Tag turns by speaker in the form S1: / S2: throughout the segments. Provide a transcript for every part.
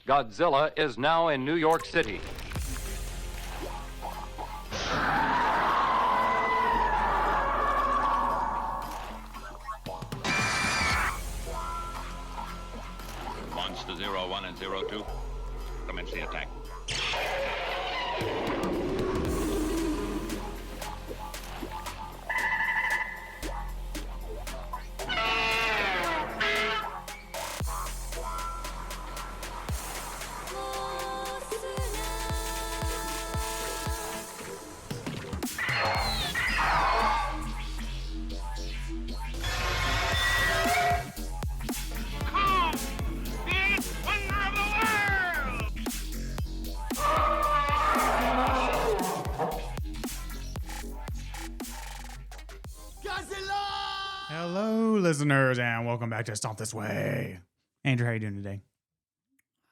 S1: Godzilla is now in New York City.
S2: Monster 01 and 02, commence the attack.
S3: Hello, listeners, and welcome back to Stomp This Way. Andrew, how you doing today?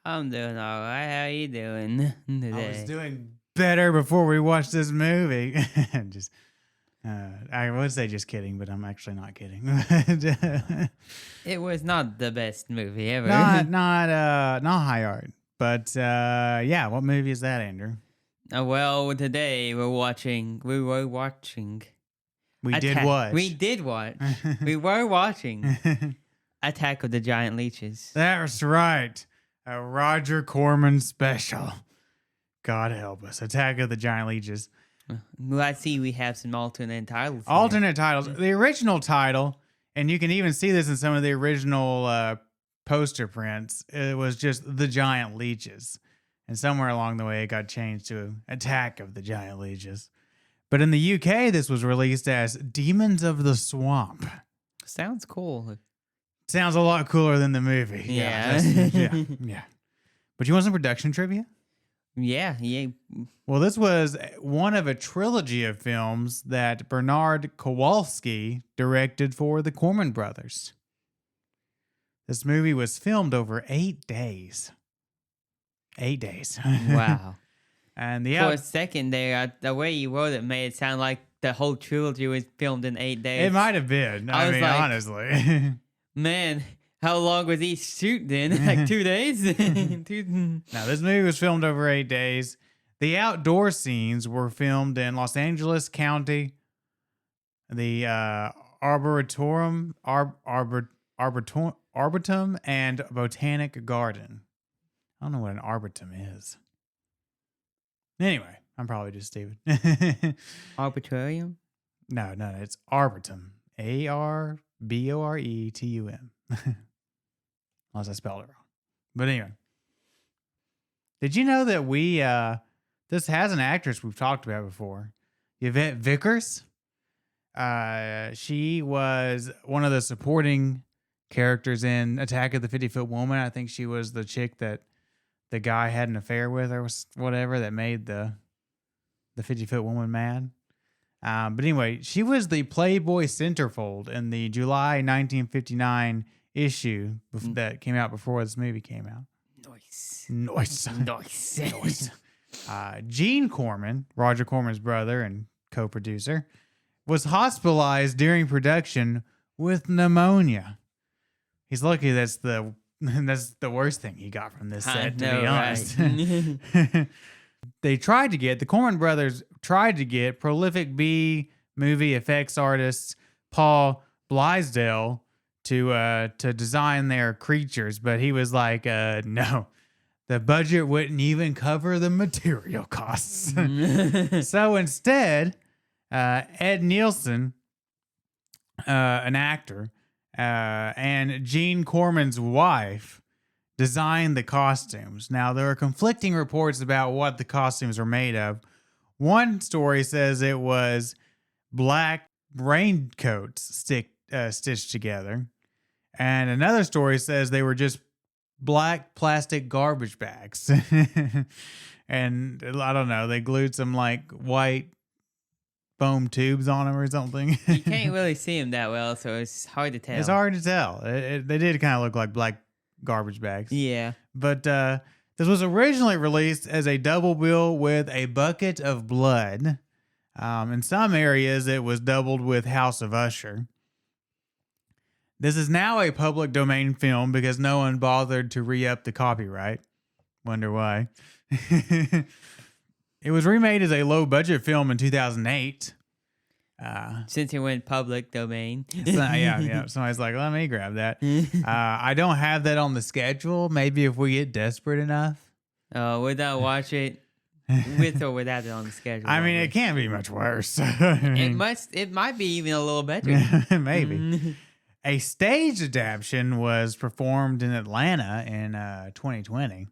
S4: I'm doing all right. How you doing today?
S3: I was doing better before we watched this movie. I would say just kidding, but I'm actually not kidding.
S4: It was not the best movie ever.
S3: not high art, but yeah. What movie is that, Andrew?
S4: Well, today we were watching.
S3: We
S4: We were watching Attack of the Giant Leeches.
S3: That's right. A Roger Corman special. God help us. Attack of the Giant Leeches.
S4: Let's see, we have some alternate titles.
S3: Alternate titles. The original title, and you can even see this in some of the original poster prints, it was just The Giant Leeches. And somewhere along the way, it got changed to Attack of the Giant Leeches. But in the UK, this was released as Demons of the Swamp.
S4: Sounds cool.
S3: Sounds a lot cooler than the movie.
S4: Yeah.
S3: Yeah. But you want some production trivia?
S4: Yeah.
S3: Well, this was one of a trilogy of films that Bernard Kowalski directed for the Corman brothers. This movie was filmed over 8 days. 8 days.
S4: Wow.
S3: And
S4: For a second there, the way you wrote it made it sound like the whole trilogy was filmed in 8 days.
S3: It might have been. I mean, like, honestly.
S4: Man, how long was each shoot then? Like 2 days?
S3: Now, this movie was filmed over 8 days. The outdoor scenes were filmed in Los Angeles County, the Arboretum, and Botanic Garden. I don't know what an arboretum is. Anyway, I'm probably just stupid.
S4: Arbitrarium?
S3: No, it's Arboretum. Arboretum. Unless I spelled it wrong. But anyway. Did you know that this has an actress we've talked about before? Yvette Vickers. She was one of the supporting characters in Attack of the 50-Foot Woman. I think she was the chick that the guy had an affair with or whatever that made the 50-Foot Woman mad. But anyway, she was the Playboy centerfold in the July 1959 issue that came out before this movie came out. Nice. Gene Corman, Roger Corman's brother and co-producer, was hospitalized during production with pneumonia. He's lucky that's the worst thing he got from this set, to be honest.
S4: Right?
S3: The Corman brothers tried to get prolific B-movie effects artist Paul Blaisdell to design their creatures, but he was like, no, the budget wouldn't even cover the material costs. So instead, Ed Nielsen, an actor, and Gene Corman's wife designed the costumes. Now, there are conflicting reports about what the costumes were made of. One story says it was black raincoats stitched together. And another story says they were just black plastic garbage bags. And I don't know, they glued some like white foam tubes on them or something.
S4: You can't really see them that well, so it's hard to tell.
S3: It's hard to tell. They did kind of look like black garbage bags.
S4: Yeah.
S3: But this was originally released as a double bill with A Bucket of Blood. In some areas, it was doubled with House of Usher. This is now a public domain film because no one bothered to re-up the copyright. Wonder why. It was remade as a low-budget film in 2008.
S4: Since it went public domain.
S3: Yeah. Somebody's like, let me grab that. I don't have that on the schedule. Maybe if we get desperate enough.
S4: Without watch it, with or without it on the schedule.
S3: I mean, it can't be much worse.
S4: It might be even a little better.
S3: Maybe. A stage adaptation was performed in Atlanta in 2020.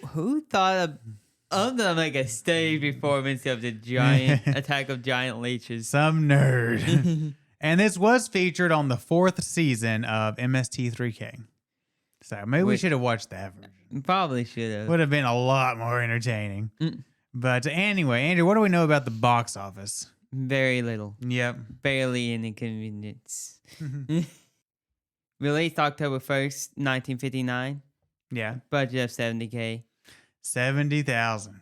S4: Who thought of them like a stage performance of the giant Attack of Giant Leeches?
S3: Some nerd. And this was featured on the 4th season of MST3K. So maybe we should have watched that version.
S4: Probably should have.
S3: Would have been a lot more entertaining. But anyway, Andrew, what do we know about the box office?
S4: Very little.
S3: Yep.
S4: Barely any convenience. Released October 1st, 1959.
S3: Yeah.
S4: Budget of $70,000.
S3: 70,000.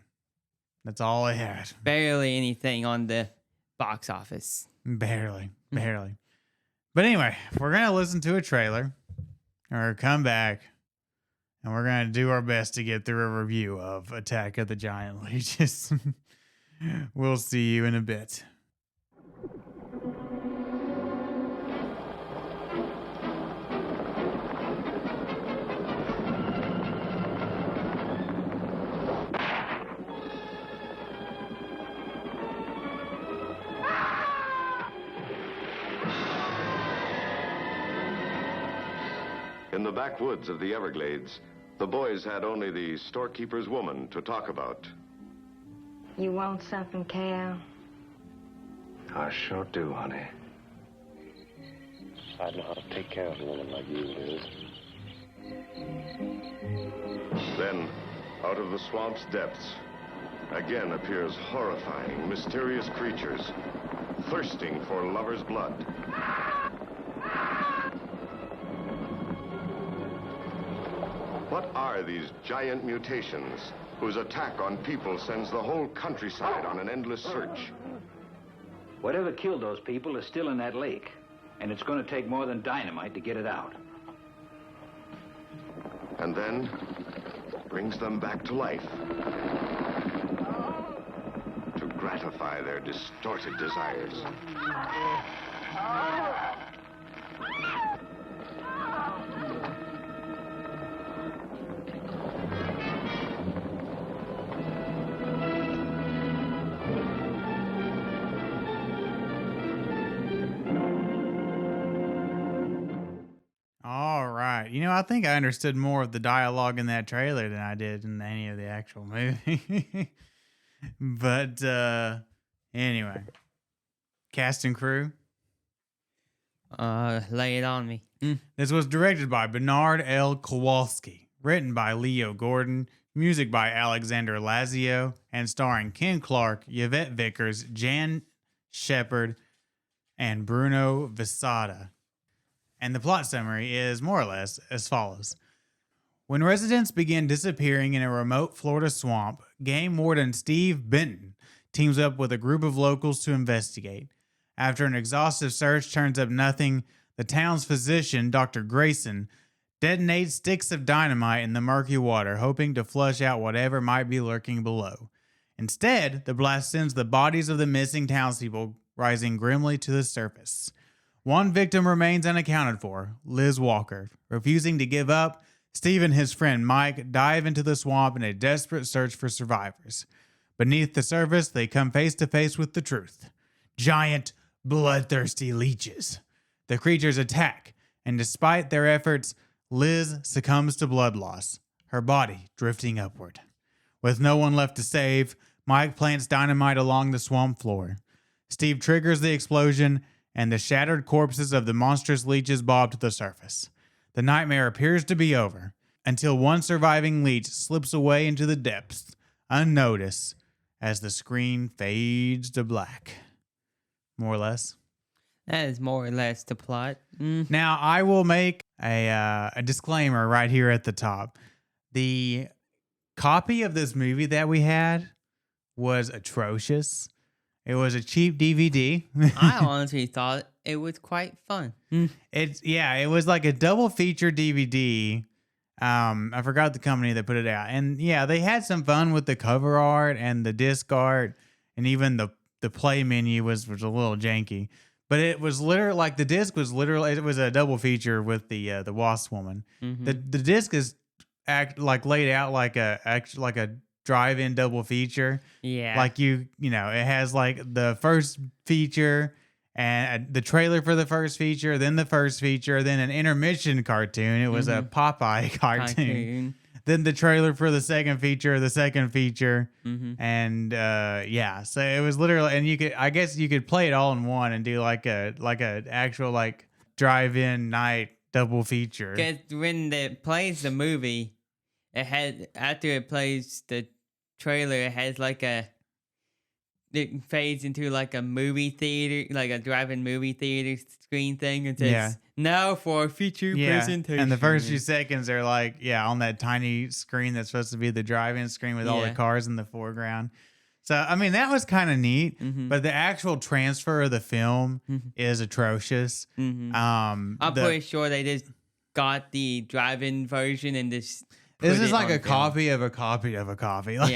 S3: That's all I had.
S4: Barely anything on the box office.
S3: Barely. But anyway, we're going to listen to a trailer or come back and we're going to do our best to get through a review of Attack of the Giant Leeches. We'll see you in a bit.
S5: In the backwoods of the Everglades, the boys had only the storekeeper's woman to talk about.
S6: You want something, Cal?
S5: I sure do, honey.
S7: I know how to take care of a woman like you, Liz.
S5: Then, out of the swamp's depths, again appears horrifying, mysterious creatures, thirsting for lovers' blood. What are these giant mutations whose attack on people sends the whole countryside on an endless search?
S8: Whatever killed those people is still in that lake, and it's going to take more than dynamite to get it out.
S5: And then brings them back to life to gratify their distorted desires.
S3: All right. You know, I think I understood more of the dialogue in that trailer than I did in any of the actual movie. But anyway, cast and crew.
S4: Lay it on me.
S3: This was directed by Bernard L. Kowalski, written by Leo Gordon, music by Alexander Lazio, and starring Ken Clark, Yvette Vickers, Jan Shepard, and Bruno Visada. And the plot summary is more or less as follows. When residents begin disappearing in a remote Florida swamp, game warden Steve Benton teams up with a group of locals to investigate. After an exhaustive search turns up nothing, the town's physician, Dr. Grayson, detonates sticks of dynamite in the murky water, hoping to flush out whatever might be lurking below. Instead, the blast sends the bodies of the missing townspeople rising grimly to the surface. One victim remains unaccounted for, Liz Walker. Refusing to give up, Steve and his friend Mike dive into the swamp in a desperate search for survivors. Beneath the surface, they come face to face with the truth. Giant, bloodthirsty leeches. The creatures attack, and despite their efforts, Liz succumbs to blood loss, her body drifting upward. With no one left to save, Mike plants dynamite along the swamp floor. Steve triggers the explosion, and the shattered corpses of the monstrous leeches bob to the surface. The nightmare appears to be over, until one surviving leech slips away into the depths, unnoticed, as the screen fades to black. More or less.
S4: That is more or less the plot.
S3: Now, I will make a disclaimer right here at the top. The copy of this movie that we had was atrocious. It was a cheap DVD.
S4: I honestly thought it was quite fun.
S3: It was like a double feature DVD. I forgot the company that put it out. And yeah, they had some fun with the cover art and the disc art, and even the play menu was a little janky. But it was literally like the disc was literally, it was a double feature with the Wasp Woman. The disc is laid out like a drive-in double feature.
S4: Yeah.
S3: Like it has like the first feature and the trailer for the first feature, then the first feature, then an intermission cartoon. It was a Popeye cartoon. Then the trailer for the second feature, and so it was literally, and I guess you could play it all in one and do like a actual like drive-in night double feature.
S4: Because when it plays the movie, after it plays the trailer, it has it fades into like a movie theater, like a drive-in movie theater screen thing, and says, now for a feature presentation.
S3: And the first few seconds are like, on that tiny screen that's supposed to be the drive-in screen with all the cars in the foreground. So, I mean, that was kind of neat, but the actual transfer of the film is atrocious.
S4: I'm pretty sure they just got the drive-in version and just...
S3: This is like a copy of a copy of a copy. Like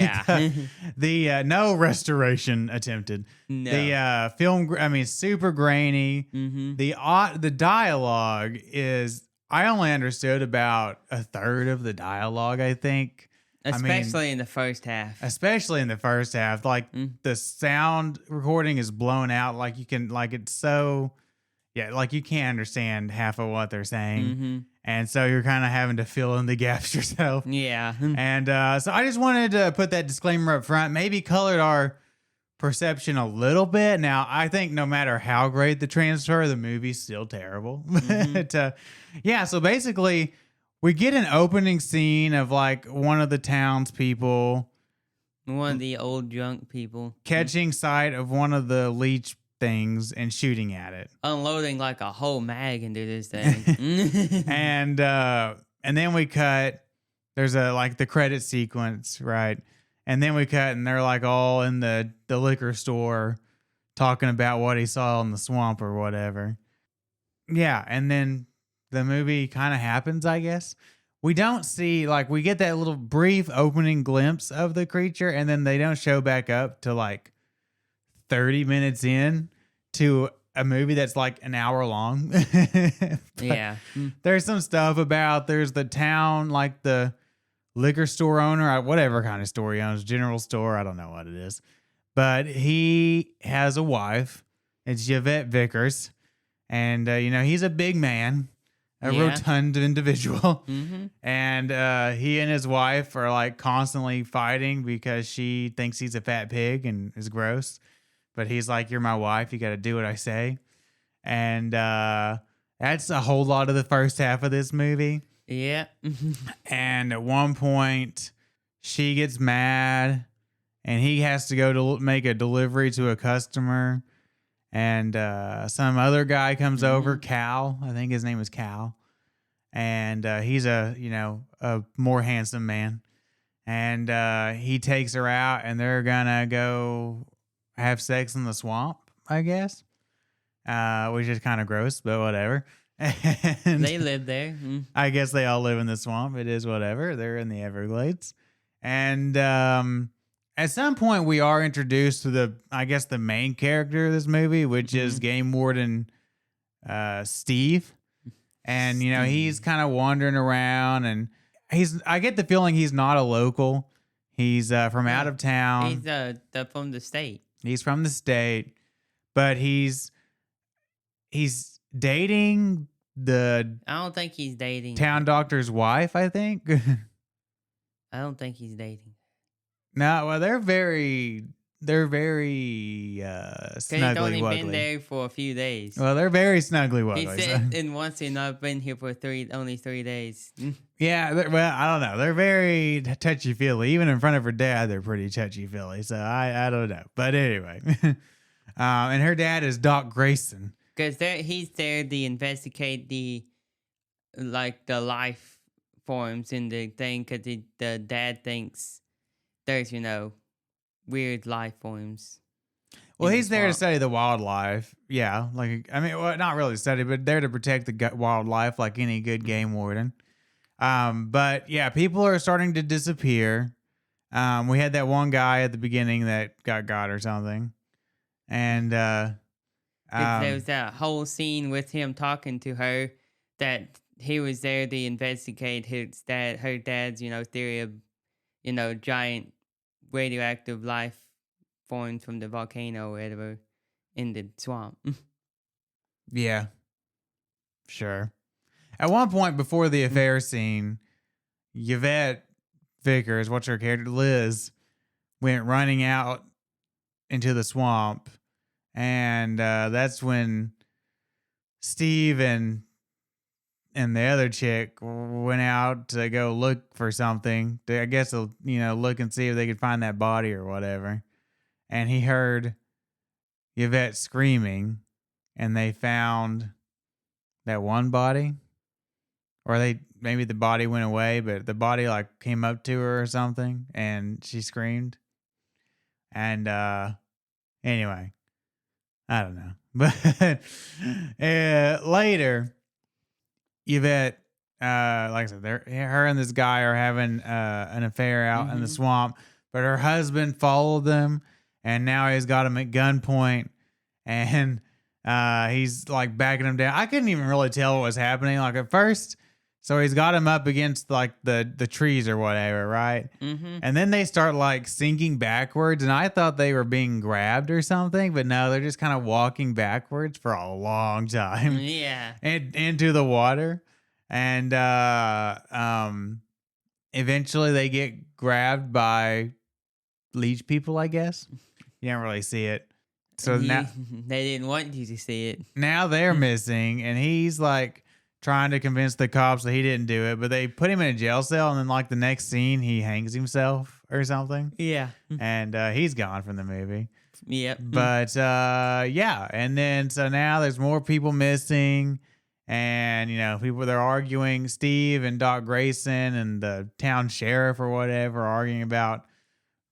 S3: the no restoration attempted. No. The film, I mean, super grainy. The dialogue is, I only understood about a third of the dialogue, I think.
S4: Especially in the first half.
S3: Especially in the first half. Like the sound recording is blown out. Like you can, like it's so, like you can't understand half of what they're saying. And so you're kind of having to fill in the gaps yourself.
S4: Yeah.
S3: And so I just wanted to put that disclaimer up front, maybe colored our perception a little bit. Now, I think no matter how great the transfer, the movie's still terrible. But so basically, we get an opening scene of like one of the townspeople.
S4: One of the old drunk people.
S3: Catching sight of one of the leech things and shooting at it,
S4: unloading like a whole mag into this thing.
S3: and then we cut, there's the credit sequence, right? And then we cut and they're like all in the liquor store talking about what he saw in the swamp or whatever. And then the movie kind of happens, I guess. We don't see, we get that little brief opening glimpse of the creature, and then they don't show back up to 30 minutes in to a movie that's like an hour long. There's some stuff about, there's the town, like the liquor store owner, whatever kind of store he owns, general store, I don't know what it is. But he has a wife. It's Yvette Vickers. And, he's a big man, a rotund individual. And he and his wife are constantly fighting because she thinks he's a fat pig and is gross. But he's like, you're my wife. You got to do what I say. And that's a whole lot of the first half of this movie.
S4: Yeah.
S3: And at one point, she gets mad and he has to go to make a delivery to a customer. And some other guy comes over, Cal. I think his name is Cal. And he's a more handsome man. And he takes her out and they're going to go have sex in the swamp, I guess, which is kind of gross, but whatever. And
S4: they live there.
S3: I guess they all live in the swamp. It is whatever. They're in the Everglades. And at some point, we are introduced to the main character of this movie, which is Game Warden Steve. And, he's kind of wandering around, and I get the feeling he's not a local. He's from out of town.
S4: He's from the state.
S3: He's from the state, but he's dating the...
S4: I don't think he's dating.
S3: Town doctor's wife, I think.
S4: I don't think he's dating.
S3: No, well, they're very snuggly
S4: He's only been there for a few days.
S3: Well, they're very snuggly wuggly.
S4: He said in once and I've been here for only 3 days.
S3: Yeah, well, I don't know. They're very touchy-feely. Even in front of her dad, they're pretty touchy-feely. So I don't know. But anyway. And her dad is Doc Grayson.
S4: Because he's there to investigate the life forms in the thing, because the dad thinks there's, weird life forms.
S3: Well, he's there to study the wildlife. Yeah. Not really study, but there to protect the wildlife like any good game warden. But yeah, people are starting to disappear. We had that one guy at the beginning that got or something. And
S4: There
S3: um,
S4: was that whole scene with him talking to her that he was there to investigate her dad's, theory of, giant radioactive life formed from the volcano or whatever in the swamp.
S3: yeah, sure. At one point before the affair scene, Yvette Vickers, what's her character, Liz, went running out into the swamp, and that's when Steve and the other chick went out to go look for something. To, I guess, look and see if they could find that body or whatever. And he heard Yvette screaming, and they found that one body, or maybe the body went away, but the body like came up to her or something, and she screamed. And anyway, I don't know, but later, Yvette, like I said, her and this guy are having an affair out in the swamp, but her husband followed them, and now he's got him at gunpoint, and he's like backing him down. I couldn't even really tell what was happening, like at first. So he's got him up against like the trees or whatever, right?
S4: Mm-hmm.
S3: And then they start like sinking backwards, and I thought they were being grabbed or something, but no, they're just kind of walking backwards for a long time.
S4: Yeah.
S3: And into the water. And eventually they get grabbed by leech people, I guess. You don't really see it. So now
S4: They didn't want you to see it.
S3: now they're missing, and he's like trying to convince the cops that he didn't do it, but they put him in a jail cell, and then like the next scene he hangs himself or something.
S4: Yeah.
S3: And he's gone from the movie.
S4: Yep.
S3: But yeah, and then so now there's more people missing, and people, they're arguing. Steve and Doc Grayson and the town sheriff or whatever are arguing about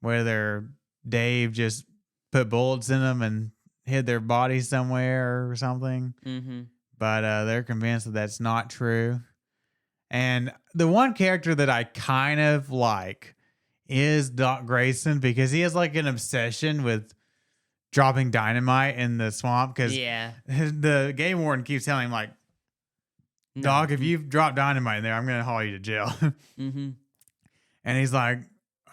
S3: whether Dave just put bullets in them and hid their bodies somewhere or something.
S4: Mm-hmm.
S3: But they're convinced that that's not true. And the one character that I kind of like is Doc Grayson, because he has like an obsession with dropping dynamite in the swamp, because the game warden keeps telling him like, Doc, if you've dropped dynamite in there, I'm going to haul you to jail.
S4: Mm-hmm.
S3: And he's like,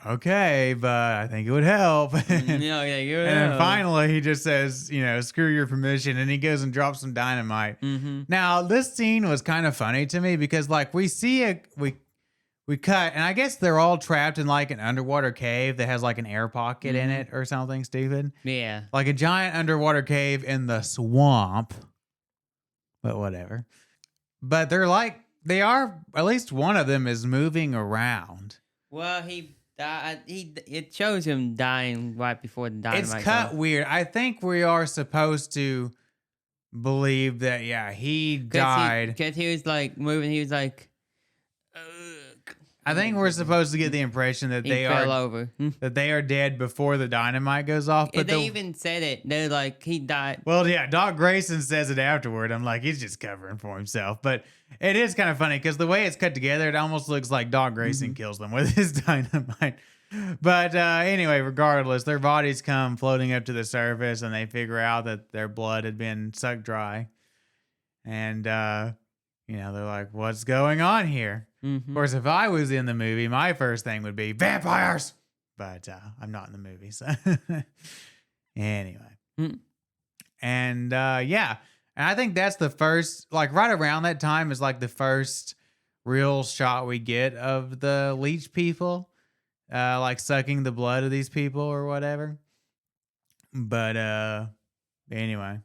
S3: okay, but I think it would help. And then finally he just says, screw your permission. And he goes and drops some dynamite.
S4: Mm-hmm.
S3: Now, this scene was kind of funny to me because like we see we cut, and I guess they're all trapped in like an underwater cave that has like an air pocket in it or something stupid.
S4: Yeah.
S3: Like a giant underwater cave in the swamp. But whatever. But they are, at least one of them is moving around.
S4: Well, he died. It shows him dying right before the dynamite.
S3: It's cut weird. I think we are supposed to believe that, he died.
S4: Because he was like moving. He was like,
S3: I think we're supposed to get the impression that
S4: he fell over.
S3: that they are dead before the dynamite goes off. But
S4: they even said it. They're like, he died.
S3: Well, yeah, Doc Grayson says it afterward. I'm like, he's just covering for himself. But it is kind of funny because the way it's cut together, it almost looks like Doc Grayson kills them with his dynamite. But anyway, regardless, their bodies come floating up to the surface, and they figure out that their blood had been sucked dry. And, they're like, what's going on here?
S4: Mm-hmm.
S3: Of course, if I was in the movie, my first thing would be vampires. But I'm not in the movie, so anyway. And and I think that's the first, like right around that time is like the first real shot we get of the leech people, like sucking the blood of these people or whatever. But anyway,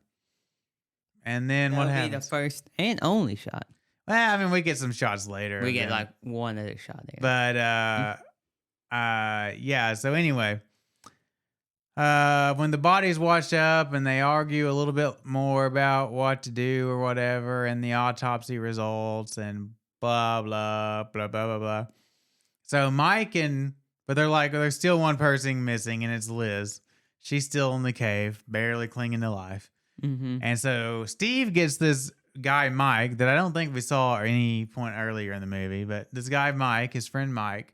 S3: and then what happens?
S4: Be the first and only shot.
S3: Well, I mean, we get some shots later.
S4: We get like one other shot there.
S3: But so anyway, when the bodies wash up and they argue a little bit more about what to do or whatever, and the autopsy results and blah blah blah blah blah blah. So but they're like, there's still one person missing, and it's Liz. She's still in the cave, barely clinging to life.
S4: Mm-hmm.
S3: And so Steve gets this guy Mike that I don't think we saw at any point earlier in the movie, but this guy Mike, his friend Mike,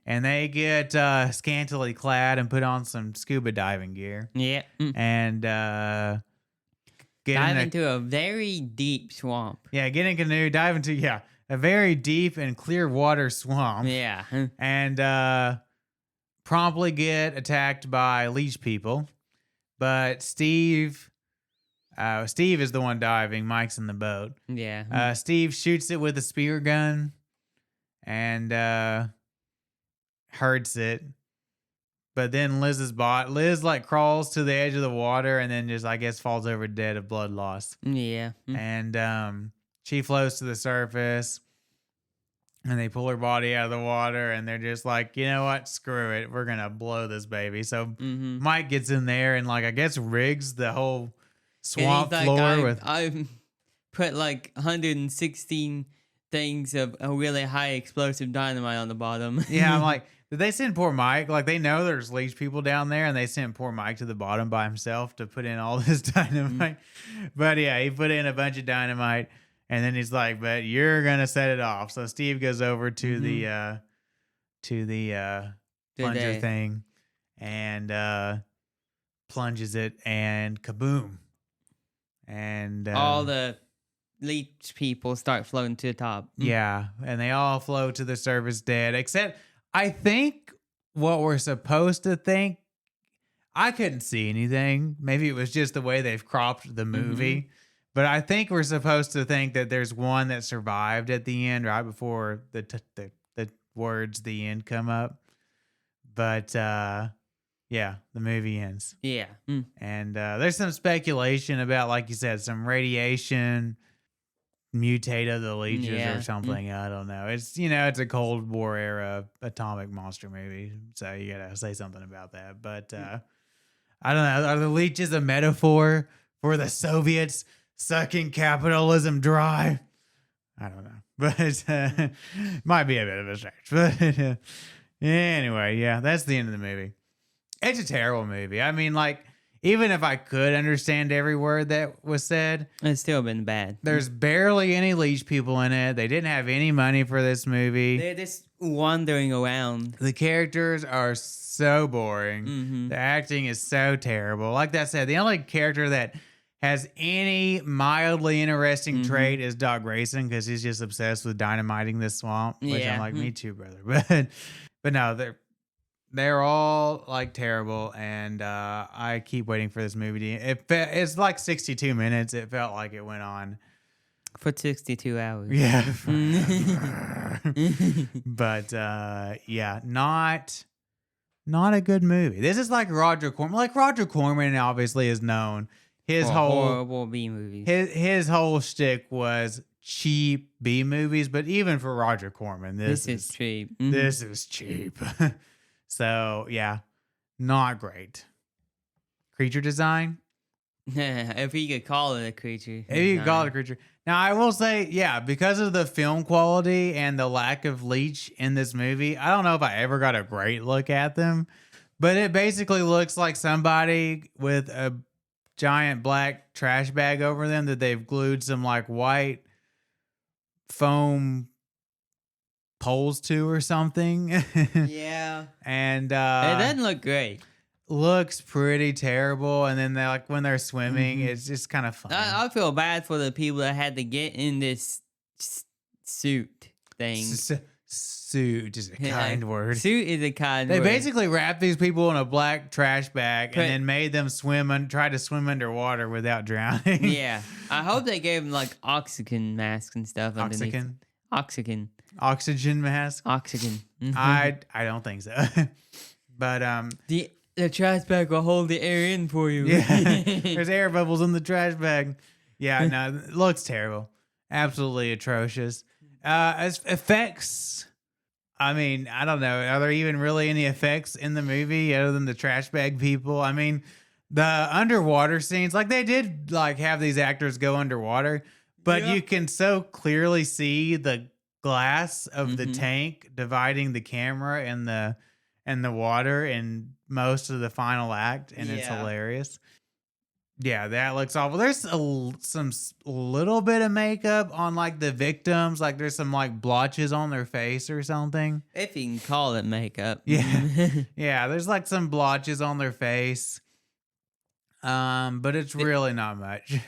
S3: and they get scantily clad and put on some scuba diving gear
S4: Yeah.
S3: and get
S4: Dive
S3: in
S4: into a very deep swamp.
S3: get in a canoe, dive into a very deep and clear water swamp.
S4: Yeah.
S3: And promptly get attacked by leech people. But Steve is the one diving. Mike's in the boat.
S4: Yeah.
S3: Steve shoots it with a spear gun and hurts it. But then Liz like crawls to the edge of the water and then just, I guess, falls over dead of blood loss.
S4: Yeah.
S3: And she floats to the surface. And they pull her body out of the water and they're just like, you know what? Screw it. We're going to blow this baby. So Mike gets in there and, like, I guess rigs the whole swamp floor with.
S4: I put like 116 things of a really high explosive dynamite on the bottom.
S3: Yeah, I'm like, did they send poor Mike? Like, they know there's leech people down there and they sent poor Mike to the bottom by himself to put in all this dynamite. But yeah, he put in a bunch of dynamite. And then he's like, "But you're gonna set it off." So Steve goes over to the plunger thing and plunges it, and kaboom! And
S4: all the leech people start floating to the top.
S3: Yeah, and they all float to the surface dead. Except, I think what we're supposed to think. I couldn't see anything. Maybe it was just the way they've cropped the movie. But I think we're supposed to think that there's one that survived at the end, right before the words "the end" come up. But yeah, the movie ends.
S4: Yeah.
S3: And there's some speculation about, like you said, some radiation mutated the leeches or something. I don't know. It's it's a Cold War era atomic monster movie, so you gotta say something about that. But I don't know. Are the leeches a metaphor for the Soviets sucking capitalism dry? I don't know, but might be a bit of a stretch. But anyway, yeah, that's the end of the movie. It's a terrible movie. I mean, like, even if I could understand every word that was said,
S4: it's still been bad.
S3: There's barely any leech people in it. They didn't have any money for this movie.
S4: They're just wandering around.
S3: The characters are so boring. The acting is so terrible. Like that said, the only character that has any mildly interesting trait is Doc Grayson, because he's just obsessed with dynamiting this swamp. Which I'm like, me too, brother. But no, they're all like terrible, and I keep waiting for this movie to. It's like 62 minutes. It felt like it went on
S4: for 62 hours.
S3: Yeah, but yeah, not a good movie. This is like Roger Corman. Like, Roger Corman obviously is known. His whole
S4: horrible B movies.
S3: His whole shtick was cheap B movies, but even for Roger Corman, this is
S4: cheap.
S3: This is cheap. So yeah, not great. Creature design.
S4: If you could call it a creature.
S3: If you could call it a creature. Now I will say, yeah, because of the film quality and the lack of leech in this movie, I don't know if I ever got a great look at them, but it basically looks like somebody with a giant black trash bag over them that they've glued some like white foam poles to or something.
S4: Yeah.
S3: And
S4: it doesn't look great.
S3: Looks pretty terrible. And then they like when they're swimming, it's just kind of fun.
S4: I feel bad for the people that had to get in this suit thing.
S3: Suit is a kind word.
S4: Suit is a kind
S3: word. They
S4: word.
S3: basically wrapped these people in a black trash bag and then made them swim and try to swim underwater without drowning.
S4: Yeah. I hope they gave them like oxygen masks and stuff underneath. Oxygen.
S3: Oxygen mask?
S4: Oxygen.
S3: I don't think so. But
S4: the trash bag will hold the air in for you.
S3: Yeah. There's air bubbles in the trash bag. Yeah, no, it looks terrible. Absolutely atrocious. As effects, I mean, I don't know. Are there even really any effects in the movie other than the trash bag people? I mean, the underwater scenes, like they did like have these actors go underwater, but you can so clearly see the glass of the tank dividing the camera and the water in most of the final act, and it's hilarious. Yeah, that looks awful. There's some little bit of makeup on like the victims. Like there's some like blotches on their face or something.
S4: If you can call it makeup.
S3: Yeah. Yeah, there's like some blotches on their face. But it's really not much.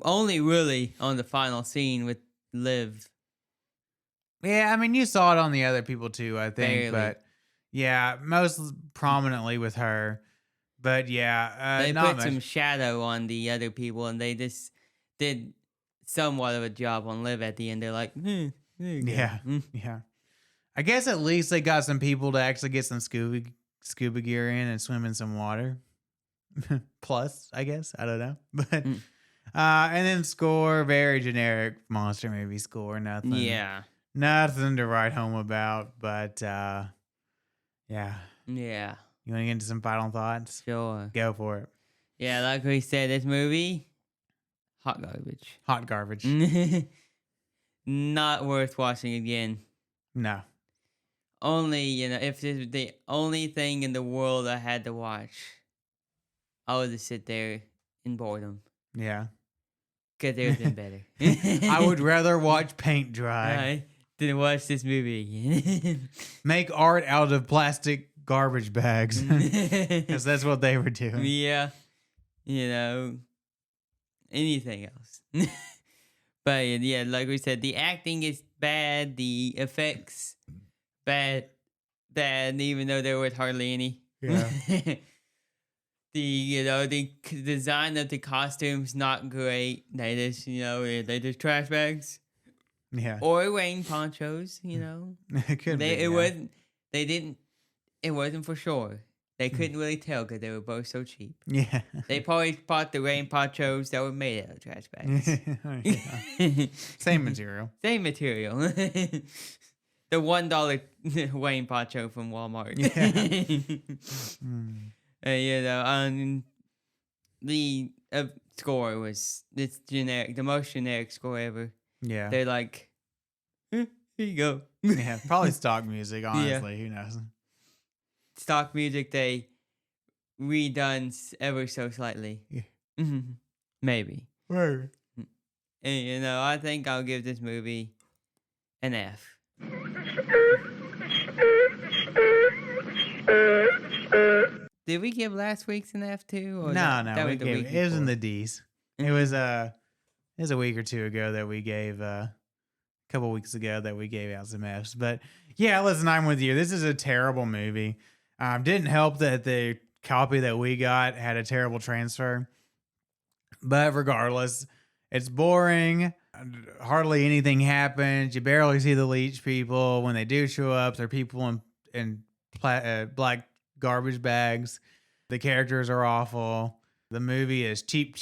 S4: Only really on the final scene with Liv.
S3: Yeah, I mean, you saw it on the other people too, I think.
S4: Barely.
S3: But yeah, most prominently with her. But yeah,
S4: They
S3: not
S4: put
S3: much.
S4: some shadow on the other people, and they just did somewhat of a job on Liv at the end. They're like, there you go.
S3: Yeah, yeah. I guess at least they got some people to actually get some scuba gear in and swim in some water. Plus, I guess, I don't know, but and then score, very generic monster movie score. Nothing.
S4: Yeah.
S3: Nothing to write home about. But yeah.
S4: Yeah.
S3: You want to get into some final thoughts?
S4: Sure.
S3: Go for it.
S4: Yeah, like we said, this movie, hot garbage.
S3: Hot garbage.
S4: Not worth watching again.
S3: No.
S4: Only, if this was the only thing in the world I had to watch, I would just sit there in boredom.
S3: Yeah.
S4: Because it would have been better.
S3: I would rather watch paint dry.
S4: I didn't watch this movie again.
S3: Make art out of plastic garbage bags. Because that's what they were doing.
S4: Yeah. Anything else. But yeah, like we said, the acting is bad. The effects, bad, even though there was hardly any.
S3: Yeah.
S4: The design of the costumes not great. They just trash bags
S3: Yeah.
S4: or rain ponchos.
S3: It could be.
S4: It
S3: yeah.
S4: wasn't. They didn't. It wasn't for sure. They couldn't really tell because they were both so cheap.
S3: Yeah.
S4: They probably bought the rain ponchos that were made out of trash bags.
S3: Yeah. Same material.
S4: Same material. The $1 Wayne poncho from Walmart. The score was it's generic, the most generic score ever.
S3: Yeah.
S4: They're like, here you go.
S3: Yeah. Probably stock music, honestly. Who knows?
S4: Stock music they redone ever so slightly.
S3: Yeah.
S4: Maybe.
S3: Word.
S4: And, I think I'll give this movie an F. Did we give last week's an F too? Or
S3: No,
S4: that
S3: we
S4: was the
S3: gave
S4: week
S3: it was in
S4: before?
S3: the D's. It was a week or two ago that we gave a couple weeks ago that we gave out some F's. But yeah, listen, I'm with you. This is a terrible movie. Didn't help that the copy that we got had a terrible transfer. But regardless, it's boring. Hardly anything happens. You barely see the leech people. When they do show up, they're people in black garbage bags. The characters are awful. The movie is cheap.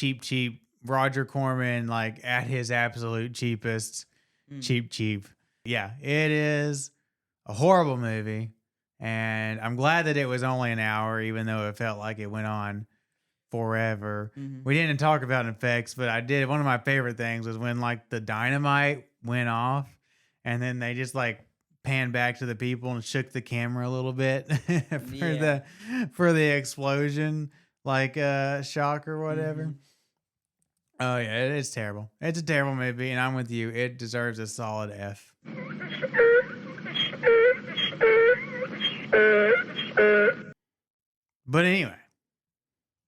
S3: Roger Corman, like at his absolute cheapest. Cheap. Yeah, it is a horrible movie. And I'm glad that it was only an hour, even though it felt like it went on forever. We didn't talk about effects, but I did. One of my favorite things was when like the dynamite went off and then they just like panned back to the people and shook the camera a little bit for the explosion, like shock or whatever. Oh yeah, it is terrible. It's a terrible movie, and I'm with you. It deserves a solid F. But anyway,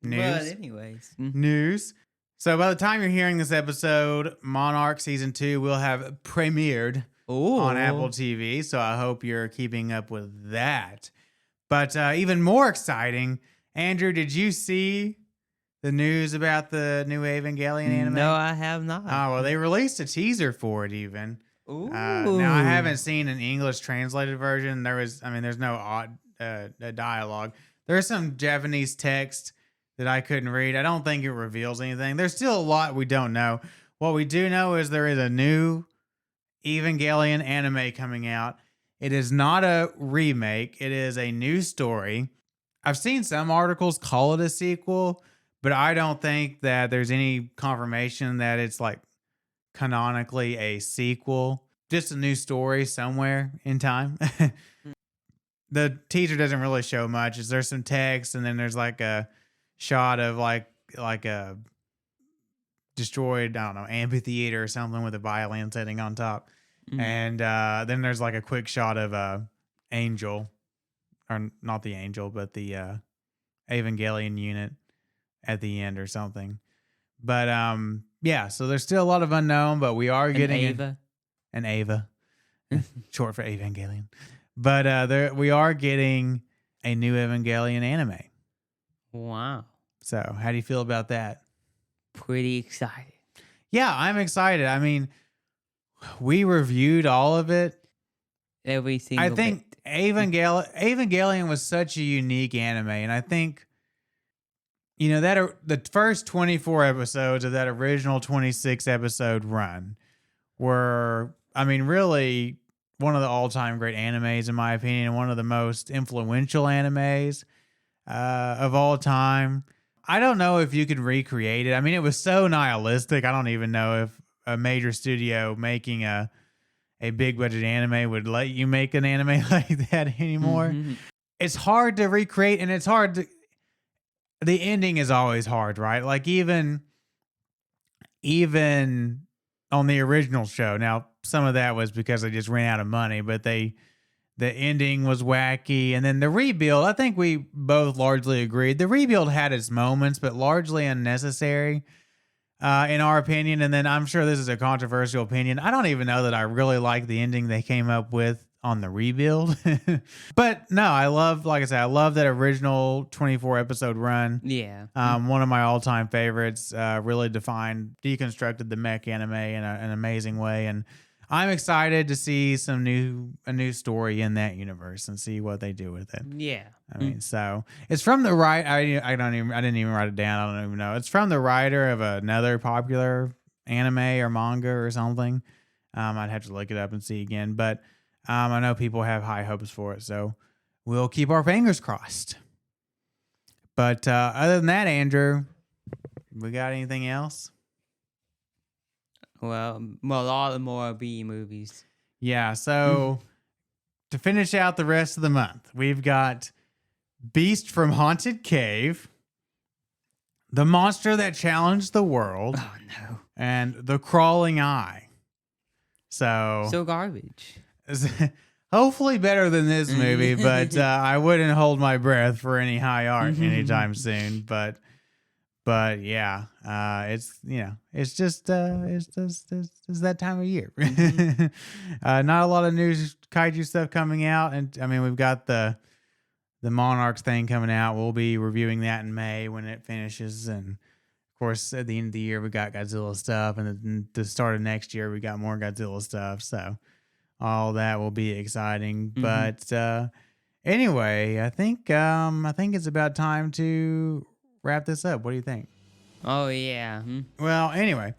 S3: news. So by the time you're hearing this episode, Monarch Season 2 will have premiered on Apple TV. So I hope you're keeping up with that. But even more exciting, Andrew, did you see the news about the new Evangelion anime?
S4: No, I have not.
S3: Oh, well, they released a teaser for it even.
S4: Ooh.
S3: Now, I haven't seen an English translated version. There's no dialogue. There's some Japanese text that I couldn't read. I don't think it reveals anything. There's still a lot we don't know. What we do know is there is a new Evangelion anime coming out. It is not a remake. It is a new story. I've seen some articles call it a sequel, but I don't think that there's any confirmation that it's like canonically a sequel. Just a new story somewhere in time. The teaser doesn't really show much. There's some text and then there's like a shot of like a destroyed, I don't know, amphitheater or something with a violin sitting on top. And then there's like a quick shot of Angel, or not the Angel, but the Evangelion unit at the end or something. But yeah, so there's still a lot of unknown, but we are getting an Ava, short for Evangelion. But we are getting a new Evangelion anime.
S4: Wow.
S3: So how do you feel about that?
S4: Pretty excited.
S3: Yeah, I'm excited. I mean, we reviewed all of it.
S4: Every single
S3: I think
S4: bit.
S3: Evangelion was such a unique anime, and I think, you know, that the first 24 episodes of that original 26 episode run were, I mean, really one of the all-time great animes in my opinion, and one of the most influential animes of all time. I don't know if you could recreate it. I mean, it was so nihilistic. I don't even know if a major studio making a big budget anime would let you make an anime like that anymore. It's hard to recreate, and it's hard to, the ending is always hard, right? Like even on the original show. Now, some of that was because they just ran out of money, but the ending was wacky. And then the rebuild, I think we both largely agreed. The rebuild had its moments, but largely unnecessary, in our opinion. And then I'm sure this is a controversial opinion. I don't even know that I really like the ending they came up with on the rebuild. But no, I love that original 24 episode run.
S4: Yeah.
S3: One of my all-time favorites, really deconstructed the mech anime in an amazing way. And I'm excited to see a new story in that universe and see what they do with it.
S4: Yeah.
S3: I mean, so it's from the I didn't even write it down. I don't even know. It's from the writer of another popular anime or manga or something. I'd have to look it up and see again, but I know people have high hopes for it, so we'll keep our fingers crossed. But other than that, Andrew, we got anything else?
S4: Well, a lot of more B movies.
S3: Yeah, so to finish out the rest of the month, we've got Beast from Haunted Cave, The Monster That Challenged the World,
S4: Oh no.
S3: and The Crawling Eye.
S4: So garbage.
S3: Hopefully better than this movie, but I wouldn't hold my breath for any high art anytime soon. But yeah, it's just that time of year. Not a lot of new kaiju stuff coming out, and I mean we've got the Monarchs thing coming out. We'll be reviewing that in May when it finishes, and of course at the end of the year we got Godzilla stuff, and then the start of next year we got more Godzilla stuff. So all that will be exciting. But anyway, I think it's about time to wrap this up. What do you think?
S4: Oh yeah.
S3: Well, anyway,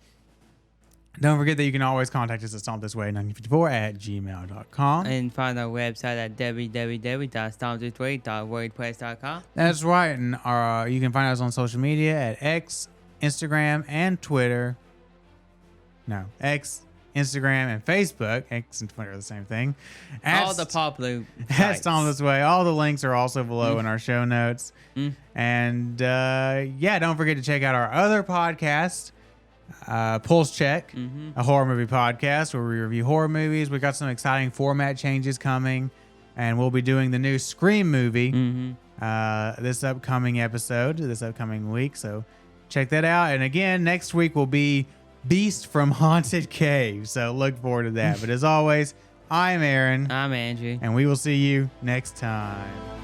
S3: don't forget that you can always contact us at stompthisway1954@gmail.com.
S4: And find our website at www.stompthisway.wordpress.com.
S3: That's right. And you can find us on social media at X, Instagram, and Twitter. No, X, Instagram, and Facebook. X and Twitter are the same thing.
S4: All the popular
S3: That's Tom This Way. All the links are also below in our show notes. And yeah, don't forget to check out our other podcast, Pulse Check, a horror movie podcast where we review horror movies. We've got some exciting format changes coming, and we'll be doing the new Scream movie this upcoming week. So check that out. And again, next week will be Beast from Haunted Cave. So look forward to that. But as always, I'm Aaron.
S4: I'm Andrew.
S3: And we will see you next time.